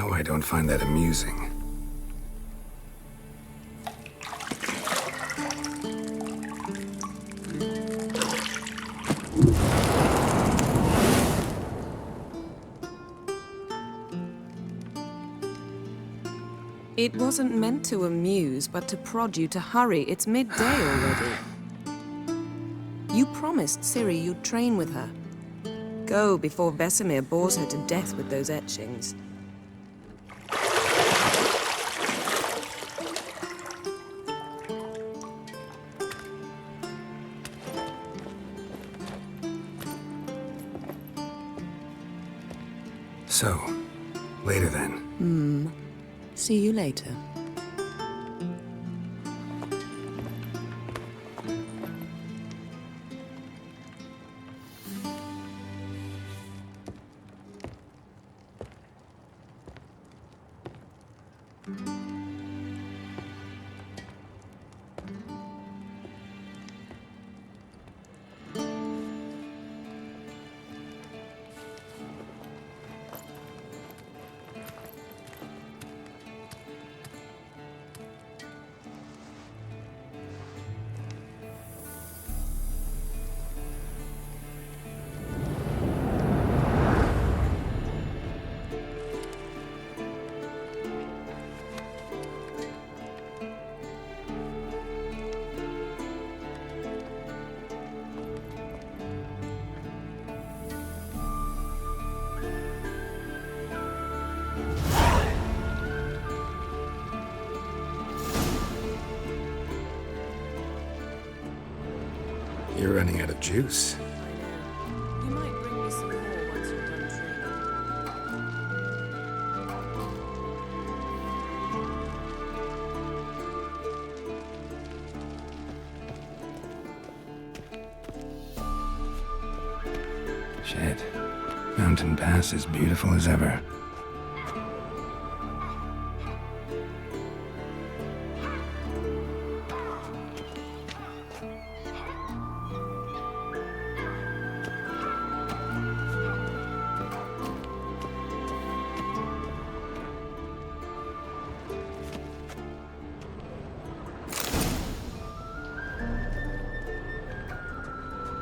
know I don't find that amusing. It wasn't meant to amuse, but to prod you to hurry. It's midday already. You promised Ciri you'd train with her. Go before Vesemir bores her to death with those etchings. So, later then. See you later. You're running out of juice. I know. You might bring me some more once you're done training. Shit. Mountain Pass is beautiful as ever.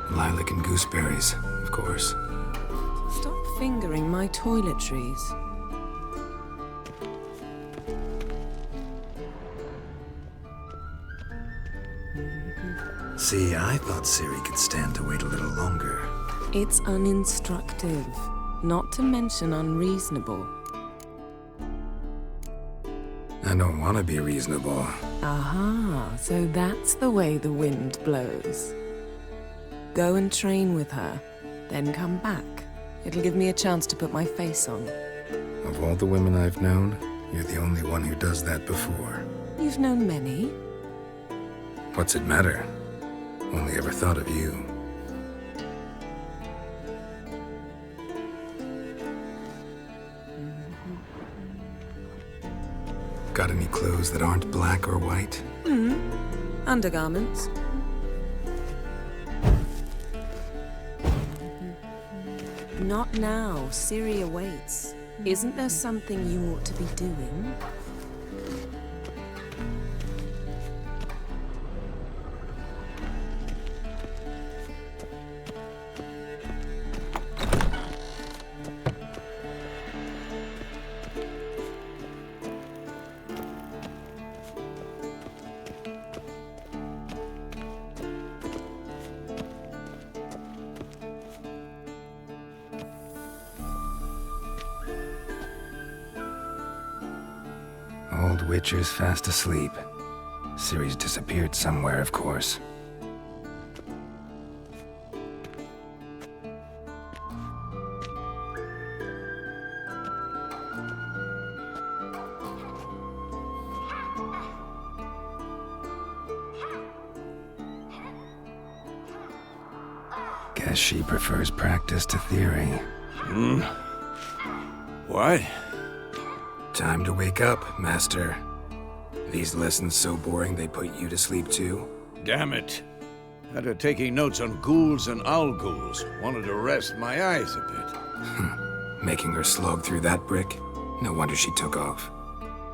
Lilac and gooseberries, of course. Stop fingering my toiletries. See, I thought Ciri could stand to wait a little longer. It's uninstructive, not to mention unreasonable. I don't want to be reasonable. Aha, so that's the way the wind blows. Go and train with her, then come back. It'll give me a chance to put my face on. Of all the women I've known, you're the only one who does that before. You've known many. What's it matter? Only ever thought of you. Got any clothes that aren't black or white? Undergarments. Not now. Ciri awaits. Isn't there something you ought to be doing? Old Witcher's fast asleep. Ciri's disappeared somewhere, of course. Guess she prefers practice to theory. What? Time to wake up, Master. These lessons so boring they put you to sleep too? Damn it. After taking notes on ghouls and owl ghouls, wanted to rest my eyes a bit. Making her slog through that brick? No wonder she took off.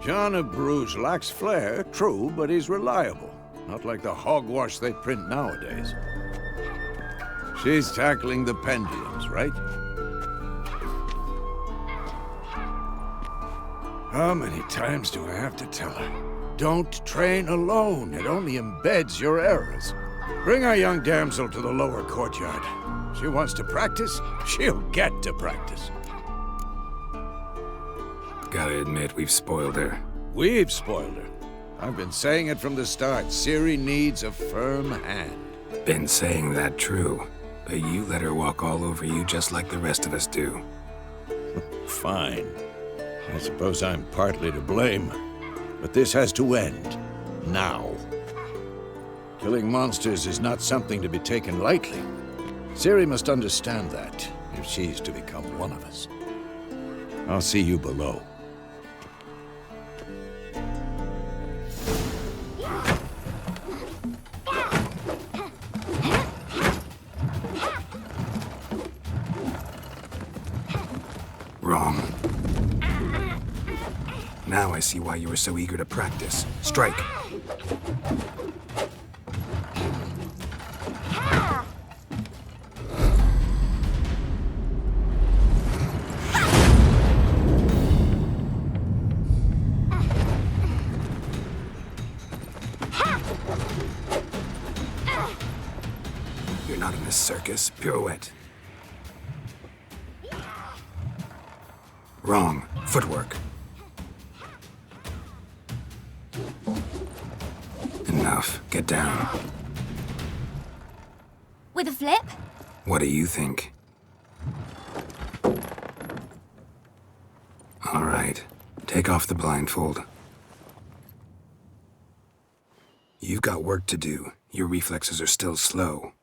John of Bruges lacks flair, true, but he's reliable. Not like the hogwash they print nowadays. She's tackling the pendulums, right? How many times do I have to tell her? Don't train alone. It only embeds your errors. Bring our young damsel to the lower courtyard. She wants to practice, she'll get to practice. Gotta admit, we've spoiled her. We've spoiled her. I've been saying it from the start. Ciri needs a firm hand. Been saying that true, but you let her walk all over you just like the rest of us do. Fine. I suppose I'm partly to blame. But this has to end. Now. Killing monsters is not something to be taken lightly. Ciri must understand that, if she's to become one of us. I'll see you below. Wrong. Now I see why you were so eager to practice. Strike! You're not in this circus. Pirouette. Wrong. Footwork. Enough. Get down. With a flip? What do you think? All right. Take off the blindfold. You've got work to do. Your reflexes are still slow.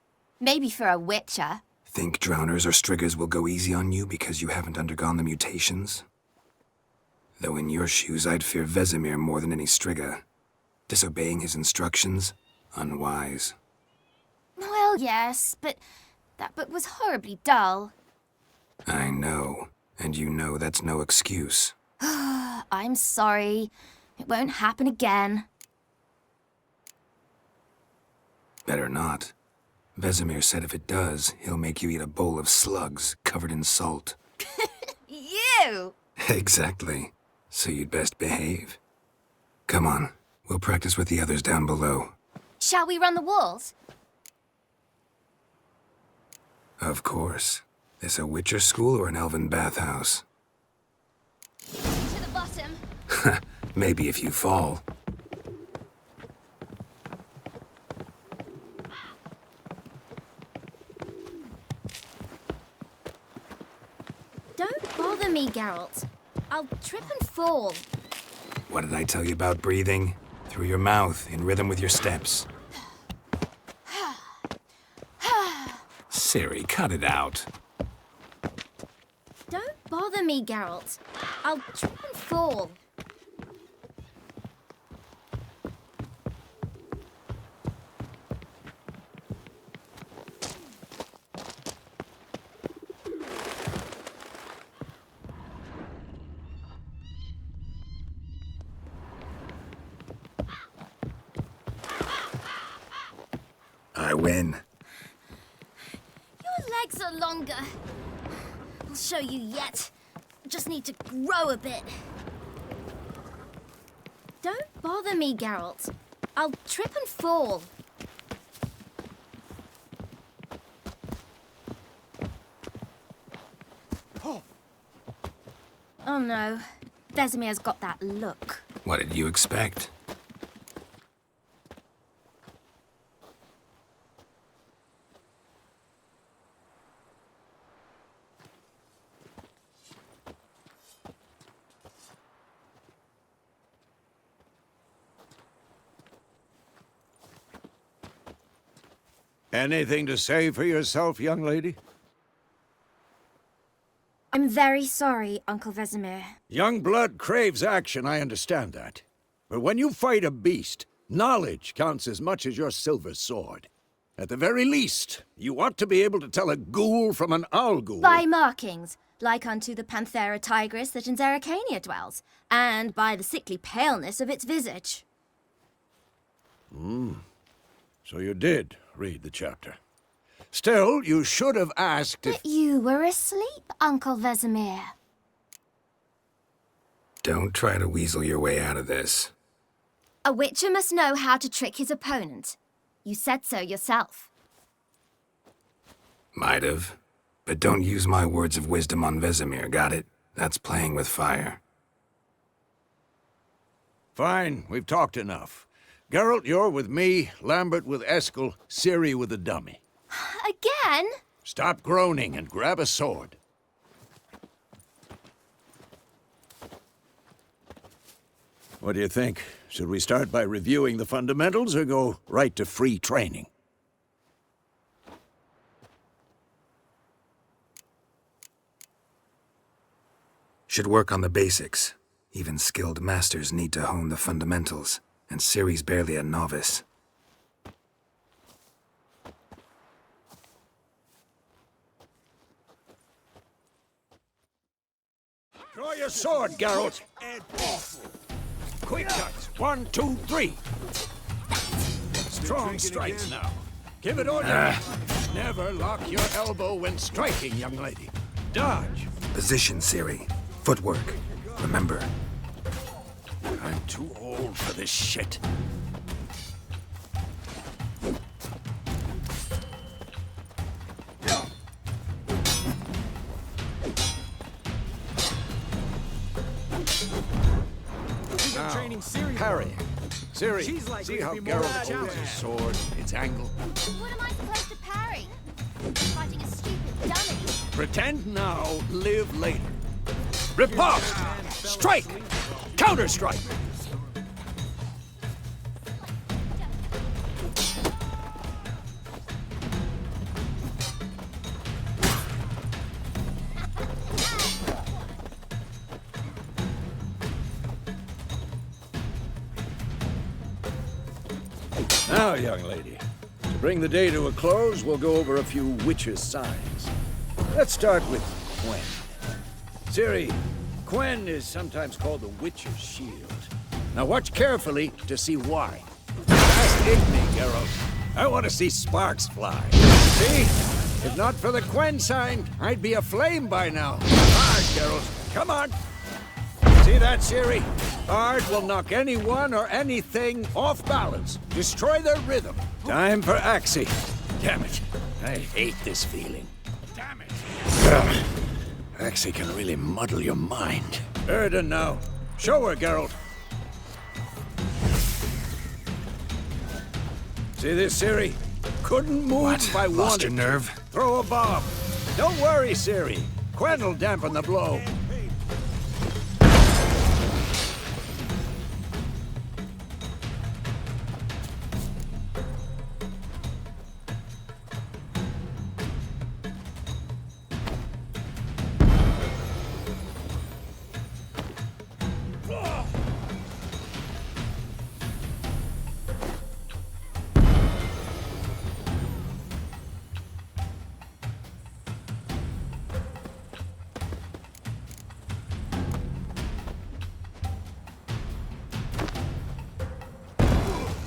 Maybe for a witcher. Think drowners or striggers will go easy on you because you haven't undergone the mutations? Though in your shoes, I'd fear Vesemir more than any strigger. Disobeying his instructions? Unwise. Well, yes, but that book was horribly dull. I know. And you know that's no excuse. I'm sorry. It won't happen again. Better not. Vesemir said if it does, he'll make you eat a bowl of slugs covered in salt. You! Exactly. So you'd best behave. Come on. We'll practice with the others down below. Shall we run the walls? Of course. This a Witcher school or an elven bathhouse? To the bottom. Maybe if you fall. Don't bother me, Geralt. I'll trip and fall. What did I tell you about breathing? Through your mouth, in rhythm with your steps. Ciri, cut it out. Don't bother me, Geralt. I'll trip and fall. I win. Your legs are longer. I'll show you yet. Just need to grow a bit. Don't bother me, Geralt. I'll trip and fall. Oh no. Vesemir's got that look. What did you expect? Anything to say for yourself, young lady? I'm very sorry, Uncle Vesemir. Young blood craves action, I understand that. But when you fight a beast, knowledge counts as much as your silver sword. At the very least, you ought to be able to tell a ghoul from an owl ghoul. By markings, like unto the Panthera tigris that in Zerrikania dwells, and by the sickly paleness of its visage. So you did read the chapter. Still, you should have asked if... But you were asleep, Uncle Vesemir. Don't try to weasel your way out of this. A witcher must know how to trick his opponent. You said so yourself. Might have. But don't use my words of wisdom on Vesemir, got it? That's playing with fire. Fine, we've talked enough. Geralt, you're with me, Lambert with Eskel, Ciri with the dummy. Again? Stop groaning and grab a sword. What do you think? Should we start by reviewing the fundamentals or go right to free training? Should work on the basics. Even skilled masters need to hone the fundamentals, and Ciri's barely a novice. Draw your sword, Geralt. Quick cuts. 1, 2, 3. Strong strikes now. Give it order. Never lock your elbow when striking, young lady. Dodge. Position, Ciri. Footwork. Remember. I'm too old for this shit. Parry. Ciri, see how Geralt holds his sword, its angle? What am I supposed to parry? Fighting a stupid dummy. Pretend now, live later. Riposte! Strike! Counter-strike! Now, young lady, to bring the day to a close, we'll go over a few witches' signs. Let's start with Quen. Ciri, Quen is sometimes called the Witcher's Shield. Now watch carefully to see why. Just hit me, Geralt. I want to see sparks fly. See? If not for the Quen sign, I'd be aflame by now. Hard, Geralt. Come on. See that, Ciri? Art will knock anyone or anything off balance. Destroy their rhythm. Time for Axie. Damn it. I hate this feeling. Damn it. Axie can really muddle your mind. Erden now. Show her, Geralt. See this, Ciri? Couldn't move What? if I wanted. Lost your nerve? Throw a bomb. Don't worry, Ciri. Quen will dampen the blow.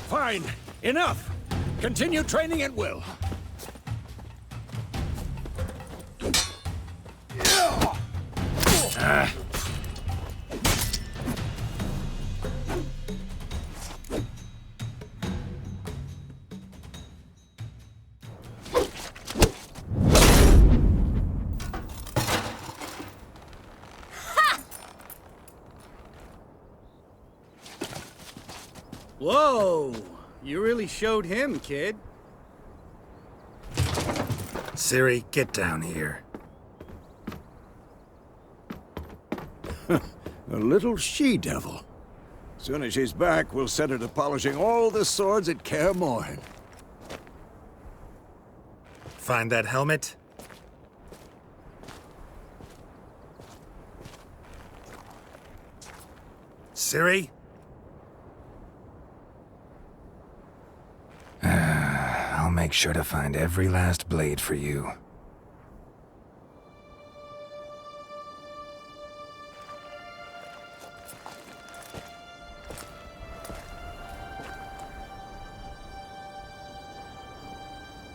Fine. Enough. Continue training at will. Whoa! You really showed him, kid. Ciri, get down here. A little she-devil. Soon as she's back, we'll set her to polishing all the swords at Kaer Morhen. Find that helmet? Ciri? I'll make sure to find every last blade for you.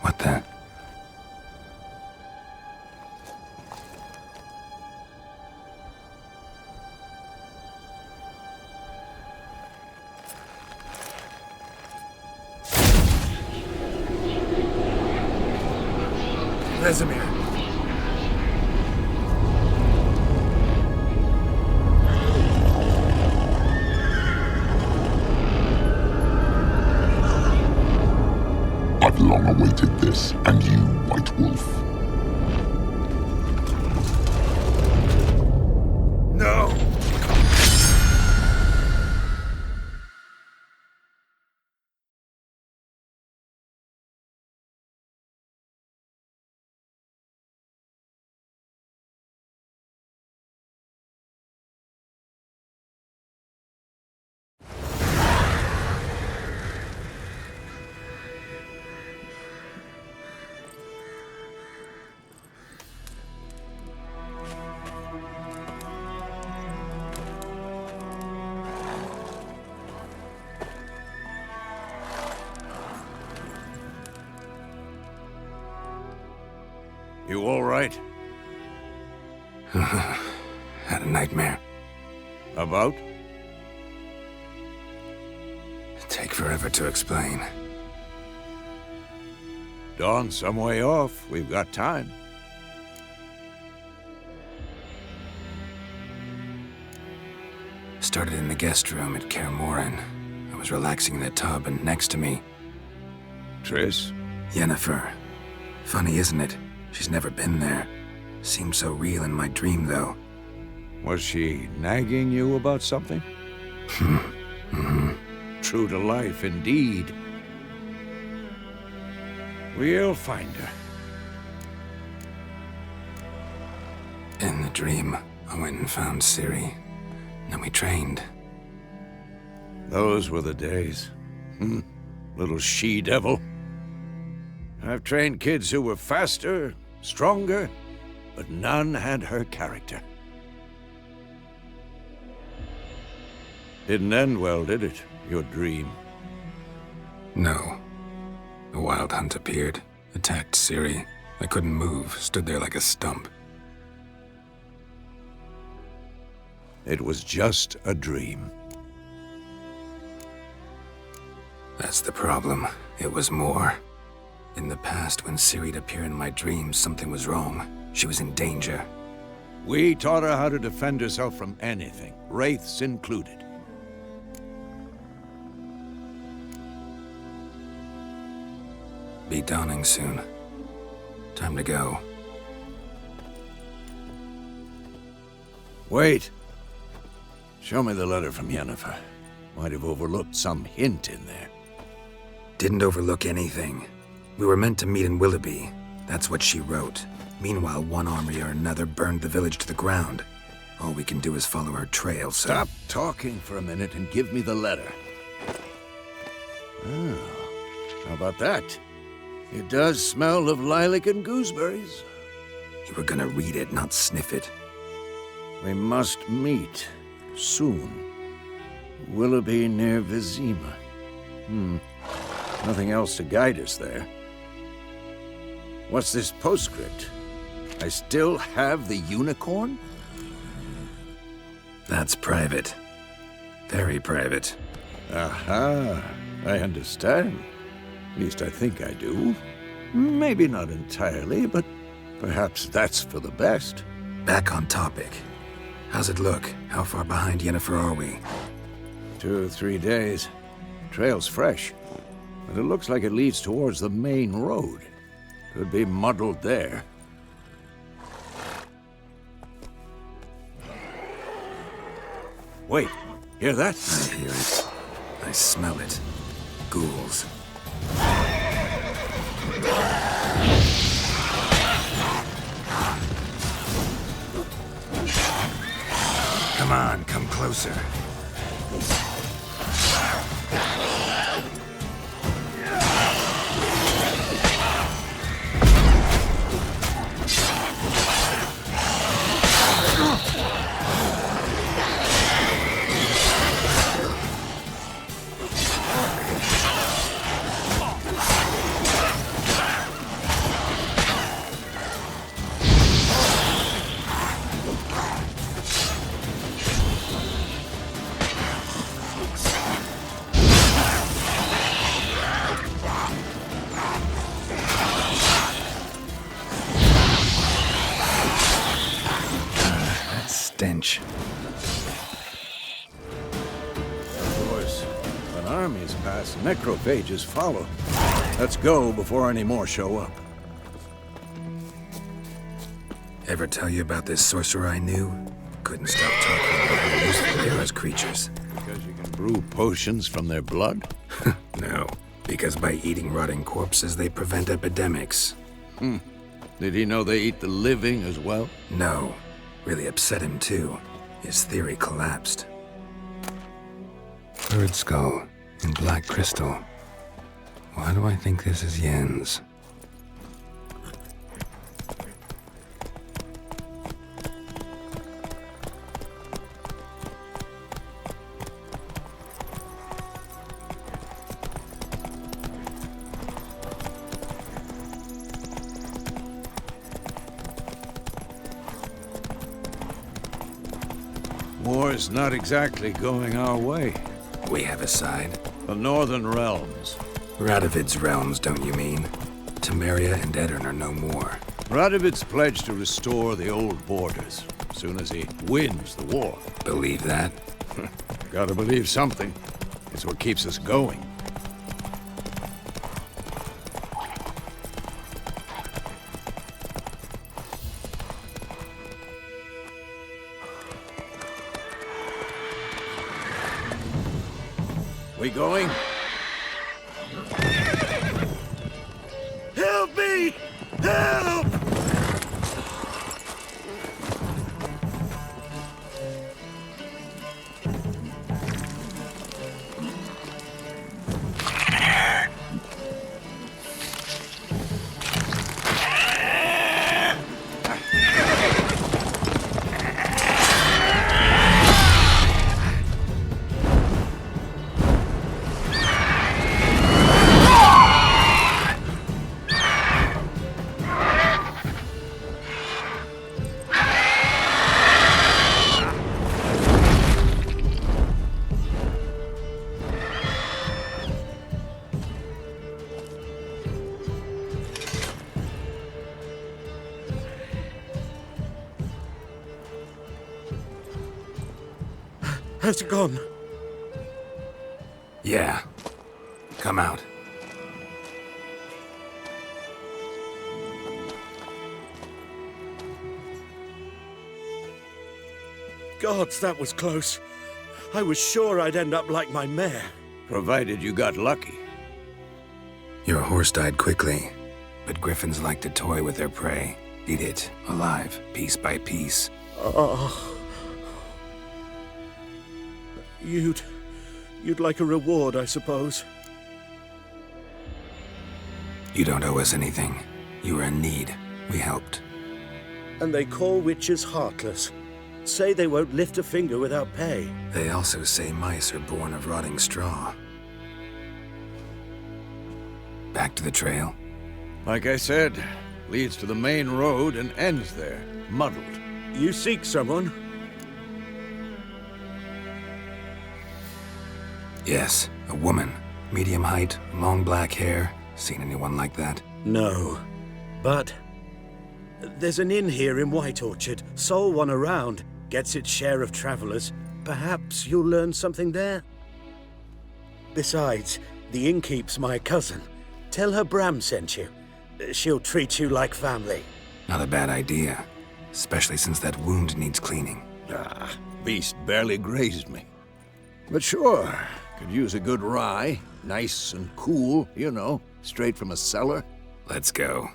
What the? Vesemir. I've long awaited this, and you, White Wolf. No! You all right? Had a nightmare. About? Take forever to explain. Dawn's some way off. We've got time. Started in the guest room at Kaer Morhen. I was relaxing in the tub, and next to me, Triss? Yennefer. Funny, isn't it? She's never been there. Seemed so real in my dream, though. Was she nagging you about something? True to life, indeed. We'll find her. In the dream, I went and found Ciri. Then we trained. Those were the days. Little she-devil. I've trained kids who were faster, stronger, but none had her character. Didn't end well, did it? Your dream? No. A wild hunt appeared, attacked Ciri. I couldn't move, stood there like a stump. It was just a dream. That's the problem. It was more. In the past, when Ciri'd appear in my dreams, something was wrong. She was in danger. We taught her how to defend herself from anything, wraiths included. Be dawning soon. Time to go. Wait. Show me the letter from Yennefer. Might have overlooked some hint in there. Didn't overlook anything. We were meant to meet in Willoughby. That's what she wrote. Meanwhile, one army or another burned the village to the ground. All we can do is follow her trail, so... Stop talking for a minute and give me the letter. Oh, how about that? It does smell of lilac and gooseberries. You were gonna read it, not sniff it. We must meet soon. Willoughby near Vizima. Nothing else to guide us there. What's this postscript? I still have the unicorn? That's private. Very private. Aha, I understand. At least I think I do. Maybe not entirely, but perhaps that's for the best. Back on topic. How's it look? How far behind Yennefer are we? 2 or 3 days. Trail's fresh, but it looks like it leads towards the main road. Could be muddled there. Wait, hear that? I hear it. I smell it. Ghouls. Come on, come closer. Armies pass, necrophages follow. Let's go before any more show up. Ever tell you about this sorcerer I knew? Couldn't stop talking about how useful they are as creatures. Because you can brew potions from their blood? No, because by eating rotting corpses, they prevent epidemics. Did he know they eat the living as well? No, really upset him too. His theory collapsed. Bird skull in black crystal. Why do I think this is Yen's? War's not exactly going our way. We have a side. The Northern Realms. Radovid's realms, don't you mean? Temeria and Edirn are no more. Radovid's pledged to restore the old borders, as soon as he wins the war. Believe that? Gotta believe something. It's what keeps us going. We going? Help me! Help! Has it gone? Yeah. Come out. Gods, that was close. I was sure I'd end up like my mare. Provided you got lucky. Your horse died quickly, but griffins like to toy with their prey. Eat it, alive, piece by piece. Oh. You'd like a reward, I suppose. You don't owe us anything. You were in need. We helped. And they call witches heartless. Say they won't lift a finger without pay. They also say mice are born of rotting straw. Back to the trail? Like I said, leads to the main road and ends there, muddled. You seek someone? Yes, a woman. Medium height, long black hair. Seen anyone like that? No. But there's an inn here in White Orchard. Sole one around. Gets its share of travelers. Perhaps you'll learn something there? Besides, the innkeep's my cousin. Tell her Bram sent you. She'll treat you like family. Not a bad idea. Especially since that wound needs cleaning. Ah, beast barely grazed me. But sure, could use a good rye. Nice and cool, you know, straight from a cellar. Let's go.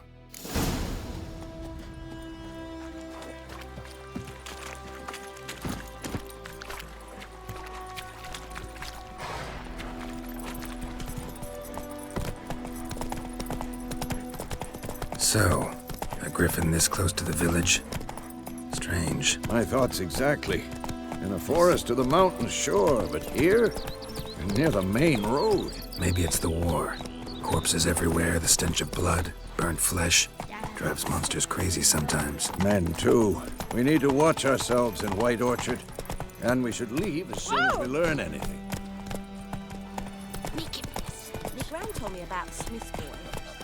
So, a griffin this close to the village? Strange. My thoughts exactly. In the forest or the mountains, sure, but here? You're near the main road. Maybe it's the war. Corpses everywhere, the stench of blood, burnt flesh. Drives monsters crazy sometimes. Men, too. We need to watch ourselves in White Orchard. And we should leave as soon as we learn anything. Me gran told me about Smith's boy.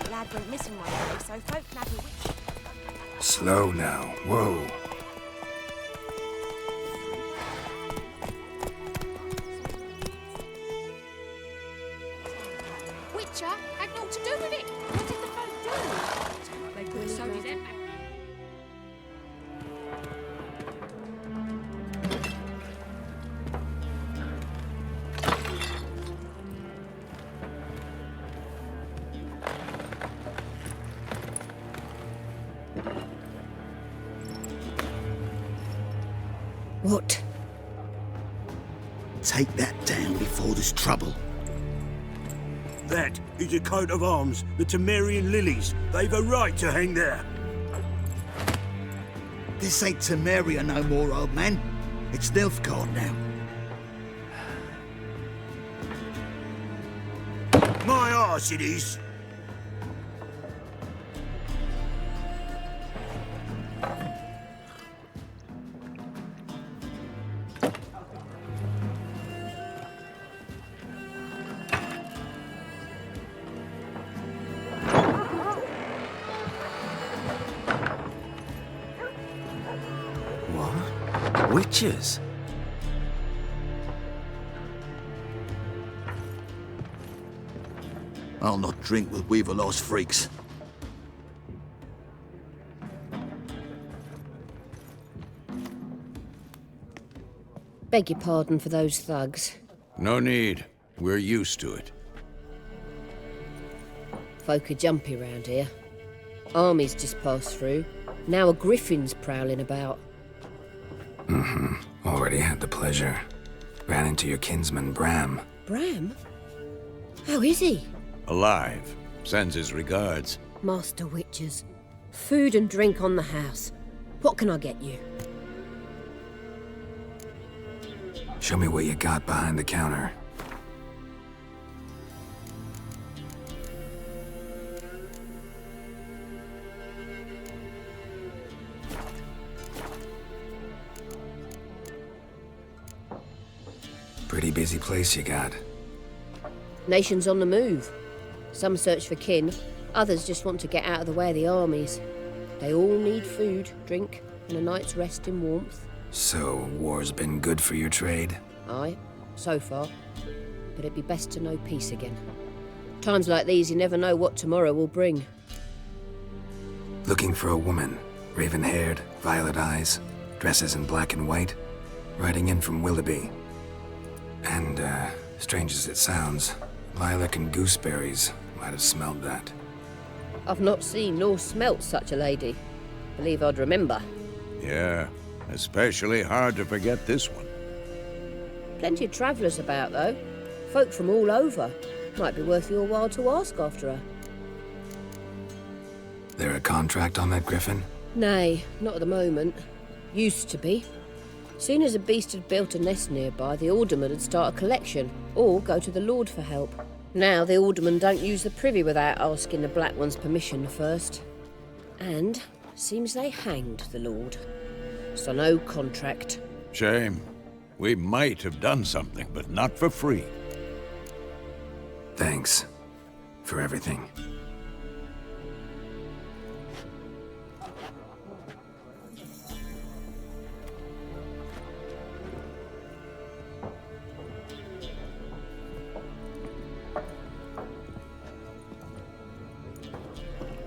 The lad went missing one day, so folk had a witch. Slow now. Whoa. Witcher had naught to do with it. What did the folk do? They put Sony's head back. What? Take that down before there's trouble. That is a coat of arms, the Temerian lilies. They've a right to hang there. This ain't Temeria no more, old man. It's Nilfgaard now. My arse it is. What? Witches? I'll not drink with Weaverlaw's freaks. Beg your pardon for those thugs. No need. We're used to it. Folk are jumpy round here. Armies just passed through. Now a griffin's prowling about. Already had the pleasure. Ran into your kinsman, Bram. Bram? How is he? Alive. Sends his regards. Master Witches. Food and drink on the house. What can I get you? Show me what you got behind the counter. Pretty busy place you got. Nations on the move. Some search for kin, others just want to get out of the way of the armies. They all need food, drink, and a night's rest in warmth. So, war's been good for your trade? Aye, so far. But it'd be best to know peace again. Times like these, you never know what tomorrow will bring. Looking for a woman. Raven-haired, violet eyes, dresses in black and white. Riding in from Willoughby. And, strange as it sounds, lilac and gooseberries might have smelled that. I've not seen nor smelt such a lady. Believe I'd remember. Yeah, especially hard to forget this one. Plenty of travellers about, though. Folk from all over. Might be worth your while to ask after her. There a contract on that griffin? Nay, not at the moment. Used to be. Soon as a beast had built a nest nearby, the alderman would start a collection, or go to the Lord for help. Now the aldermen don't use the privy without asking the Black One's permission first. And seems they hanged the Lord. So no contract. Shame. We might have done something, but not for free. Thanks. For everything.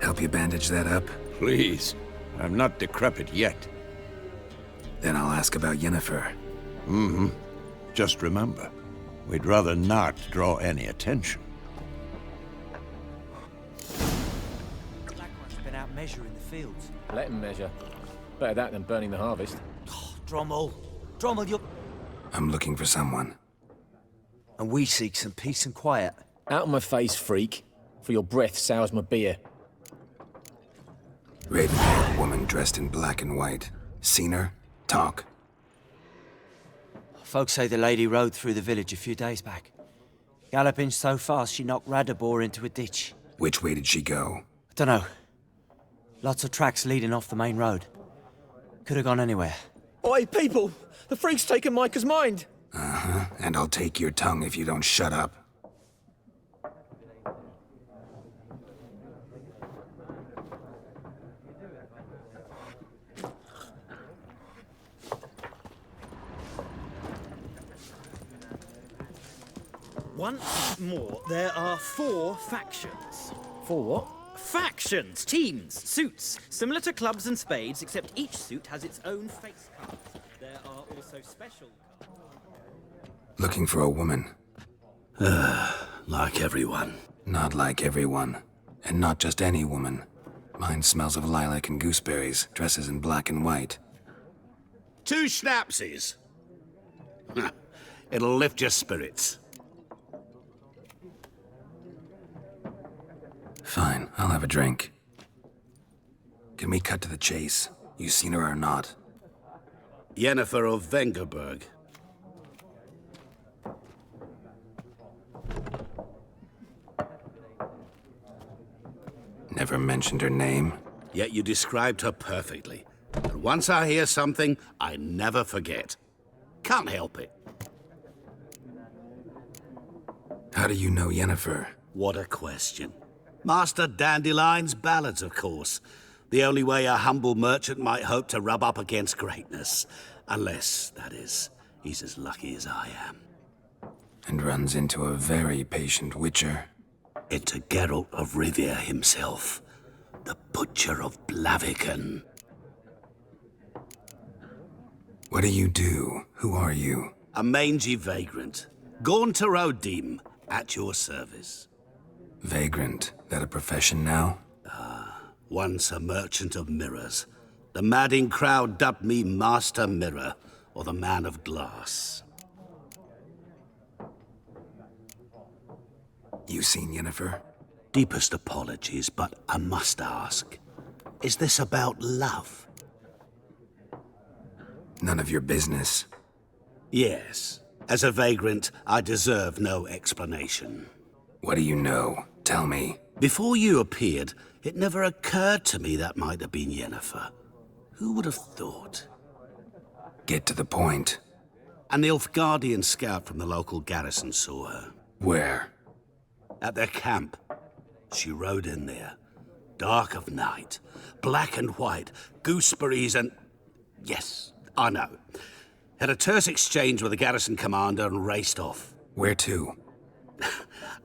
Help you bandage that up? Please. I'm not decrepit yet. Then I'll ask about Yennefer. Mm-hmm. Just remember, we'd rather not draw any attention. Blackrock's been out measuring the fields. Let him measure. Better that than burning the harvest. Oh, Drommel, you're... I'm looking for someone. And we seek some peace and quiet. Out of my face, freak. For your breath sours my beer. Raven-haired woman dressed in black and white. Seen her? Talk. Folks say the lady rode through the village a few days back. Galloping so fast she knocked Radabor into a ditch. Which way did she go? I don't know. Lots of tracks leading off the main road. Could have gone anywhere. Oi, people! The freak's taken Micah's mind! Uh-huh. And I'll take your tongue if you don't shut up. Once more, there are 4 factions. 4 what? Factions, teams, suits, similar to clubs and spades, except each suit has its own face cards. There are also special cards. Looking for a woman. Like everyone. Not like everyone. And not just any woman. Mine smells of lilac and gooseberries, dresses in black and white. 2 schnapsies. It'll lift your spirits. Fine, I'll have a drink. Can we cut to the chase? You seen her or not? Yennefer of Vengerberg. Never mentioned her name. Yet you described her perfectly. And once I hear something, I never forget. Can't help it. How do you know Yennefer? What a question. Master Dandelion's ballads, of course. The only way a humble merchant might hope to rub up against greatness. Unless, that is, he's as lucky as I am. And runs into a very patient witcher. Into Geralt of Rivia himself. The Butcher of Blaviken. What do you do? Who are you? A mangy vagrant. Gaunter Odim, at your service. Vagrant? That a profession now? Once a merchant of mirrors. The madding crowd dubbed me Master Mirror, or the Man of Glass. You seen Yennefer? Deepest apologies, but I must ask. Is this about love? None of your business. Yes. As a vagrant, I deserve no explanation. What do you know? Tell me. Before you appeared, it never occurred to me that might have been Yennefer. Who would have thought? Get to the point. An Nilfgaardian scout from the local garrison saw her. Where? At their camp. She rode in there. Dark of night. Black and white. Gooseberries and... Yes, I know. Had a terse exchange with the garrison commander and raced off. Where to?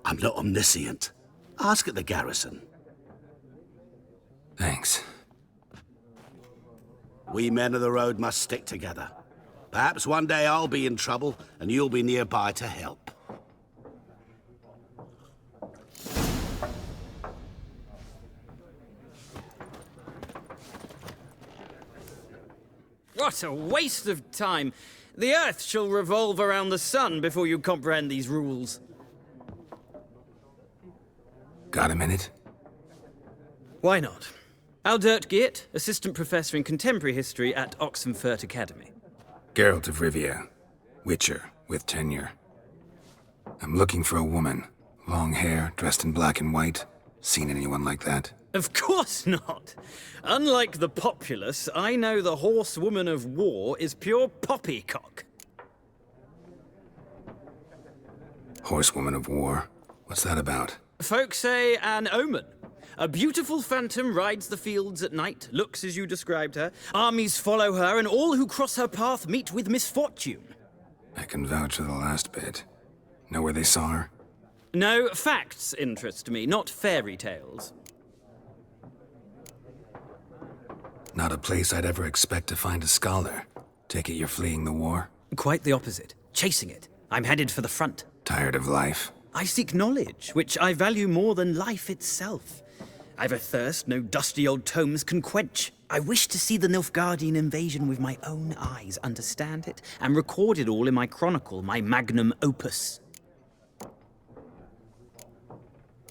I'm not omniscient. Ask at the garrison. Thanks. We men of the road must stick together. Perhaps one day I'll be in trouble and you'll be nearby to help. What a waste of time! The Earth shall revolve around the sun before you comprehend these rules. Got a minute? Why not? Aldert Geert, Assistant Professor in Contemporary History at Oxenfurt Academy. Geralt of Rivia. Witcher, with tenure. I'm looking for a woman. Long hair, dressed in black and white. Seen anyone like that? Of course not! Unlike the populace, I know the horsewoman of war is pure poppycock. Horsewoman of war? What's that about? Folk say an omen. A beautiful phantom rides the fields at night, looks as you described her. Armies follow her, and all who cross her path meet with misfortune. I can vouch for the last bit. Know where they saw her? No, facts interest me, not fairy tales. Not a place I'd ever expect to find a scholar. Take it you're fleeing the war? Quite the opposite. Chasing it. I'm headed for the front. Tired of life? I seek knowledge, which I value more than life itself. I've a thirst no dusty old tomes can quench. I wish to see the Nilfgaardian invasion with my own eyes, understand it, and record it all in my chronicle, my magnum opus.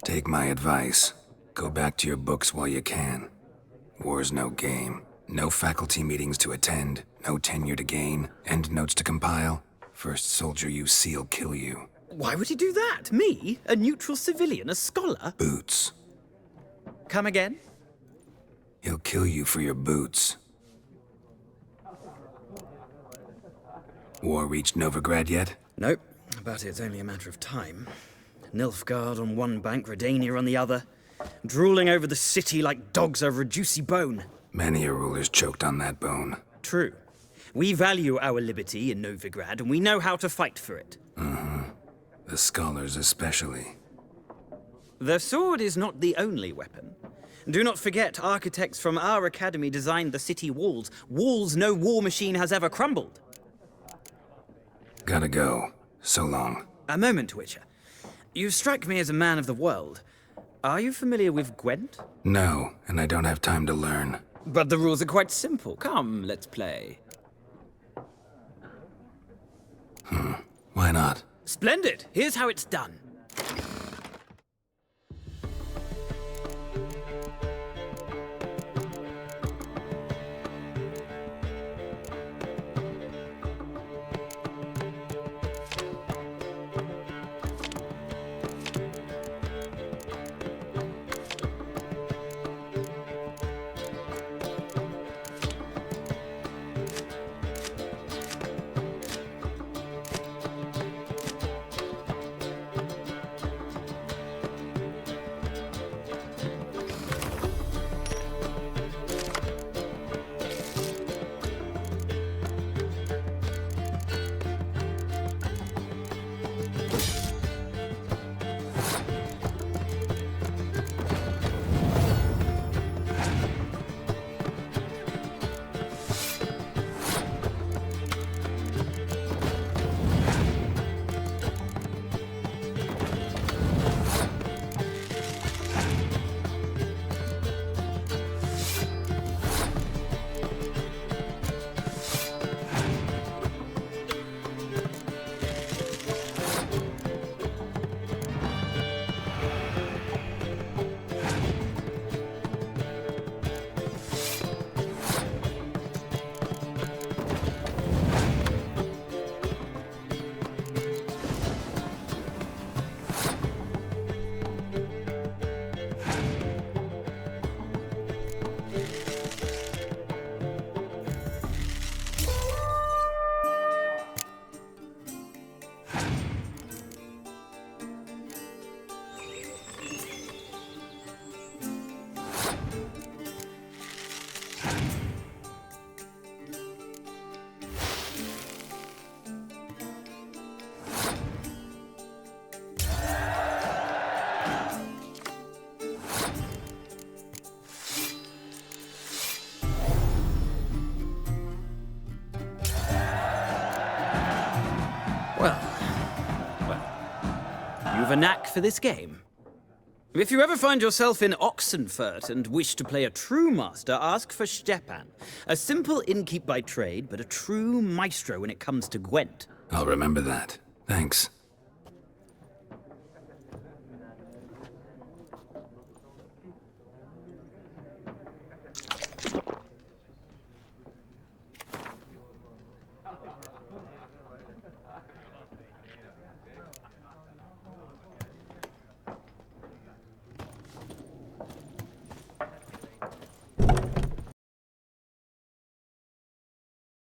Take my advice. Go back to your books while you can. War's no game. No faculty meetings to attend, no tenure to gain, end notes to compile. First soldier you see'll kill you. Why would he do that? Me? A neutral civilian? A scholar? Boots. Come again? He'll kill you for your boots. War reached Novigrad yet? Nope, but it's only a matter of time. Nilfgaard on one bank, Redania on the other. Drooling over the city like dogs over a juicy bone. Many a ruler's choked on that bone. True. We value our liberty in Novigrad, and we know how to fight for it. The scholars especially. The sword is not the only weapon. Do not forget, architects from our academy designed the city walls. Walls no war machine has ever crumbled. Gotta go. So long. A moment, Witcher. You strike me as a man of the world. Are you familiar with Gwent? No, and I don't have time to learn. But the rules are quite simple. Come, let's play. Why not? Splendid! Here's how it's done. Well, you've a knack for this game. If you ever find yourself in Oxenfurt and wish to play a true master, ask for Stepan. A simple innkeep by trade, but a true maestro when it comes to Gwent. I'll remember that. Thanks.